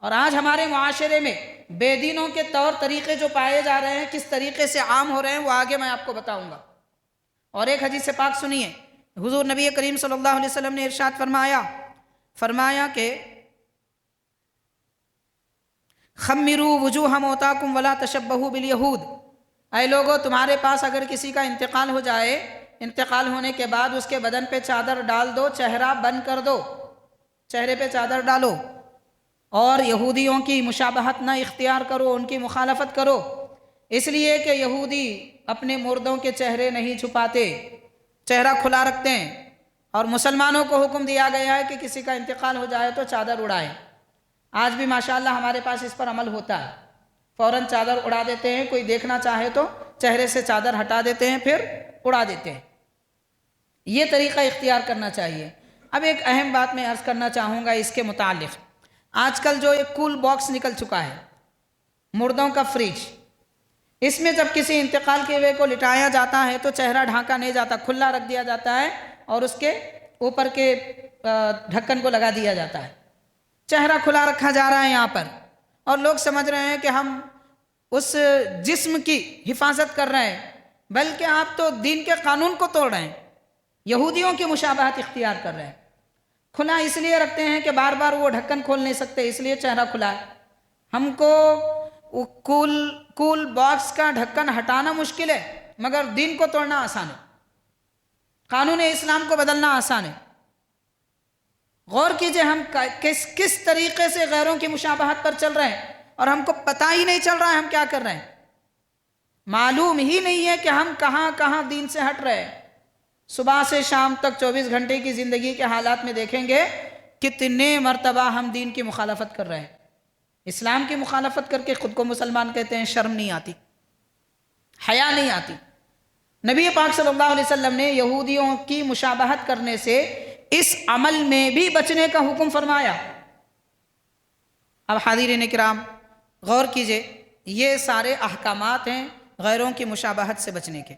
اور آج ہمارے معاشرے میں بے دینوں کے طور طریقے جو پائے جا رہے ہیں، کس طریقے سے عام ہو رہے ہیں، وہ آگے میں آپ کو بتاؤں گا۔ اور ایک حدیث پاک سنیے، حضور نبی کریم صلی اللہ علیہ وسلم نے ارشاد فرمایا کہ خمروا وجوہ موتاکم ولا تشبہوا بالیہود، اے لوگو تمہارے پاس اگر کسی کا انتقال ہو جائے، انتقال ہونے کے بعد اس کے بدن پہ چادر ڈال دو، چہرہ بند کر دو، چہرے پہ چادر ڈالو، اور یہودیوں کی مشابہت نہ اختیار کرو، ان کی مخالفت کرو، اس لیے کہ یہودی اپنے مردوں کے چہرے نہیں چھپاتے، چہرہ کھلا رکھتے ہیں، اور مسلمانوں کو حکم دیا گیا ہے کہ کسی کا انتقال ہو جائے تو چادر اڑائیں۔ آج بھی ماشاءاللہ ہمارے پاس اس پر عمل ہوتا ہے، فوراً چادر اڑا دیتے ہیں، کوئی دیکھنا چاہے تو چہرے سے چادر ہٹا دیتے ہیں پھر اڑا دیتے ہیں۔ یہ طریقہ اختیار کرنا چاہیے۔ اب ایک اہم بات میں عرض کرنا چاہوں گا اس کے متعلق، آج کل جو ایک کول باکس نکل چکا ہے، مردوں کا فریج، اس میں جب کسی انتقال کے ہوئے کو لٹایا جاتا ہے تو چہرہ ڈھانکا نہیں جاتا، کھلا رکھ دیا جاتا ہے اور اس کے اوپر کے ڈھکن کو لگا دیا جاتا ہے، چہرہ کھلا رکھا جا رہا ہے یہاں پر، اور لوگ سمجھ رہے ہیں کہ ہم اس جسم کی حفاظت کر رہے ہیں، بلکہ آپ تو دین کے قانون کو توڑ رہے ہیں، یہودیوں کی مشابہت اختیار کر رہے ہیں۔ کھلا اس لیے رکھتے ہیں کہ بار بار وہ ڈھکن کھول نہیں سکتے، اس لیے چہرہ کھلا ہے۔ ہم کو کول باکس کا ڈھکن ہٹانا مشکل ہے، مگر دین کو توڑنا آسان ہے، قانون اسلام کو بدلنا آسان ہے۔ غور کیجئے ہم کس طریقے سے غیروں کی مشابہت پر چل رہے ہیں، اور ہم کو پتہ ہی نہیں چل رہا ہے ہم کیا کر رہے ہیں، معلوم ہی نہیں ہے کہ ہم کہاں کہاں دین سے ہٹ رہے ہیں۔ صبح سے شام تک 24 گھنٹے کی زندگی کے حالات میں دیکھیں گے کتنے مرتبہ ہم دین کی مخالفت کر رہے ہیں، اسلام کی مخالفت کر کے خود کو مسلمان کہتے ہیں، شرم نہیں آتی، حیا نہیں آتی۔ نبی پاک صلی اللہ علیہ وسلم نے یہودیوں کی مشابہت کرنے سے اس عمل میں بھی بچنے کا حکم فرمایا۔ اب حاضرین کرام غور کیجئے، یہ سارے احکامات ہیں غیروں کی مشابہت سے بچنے کے۔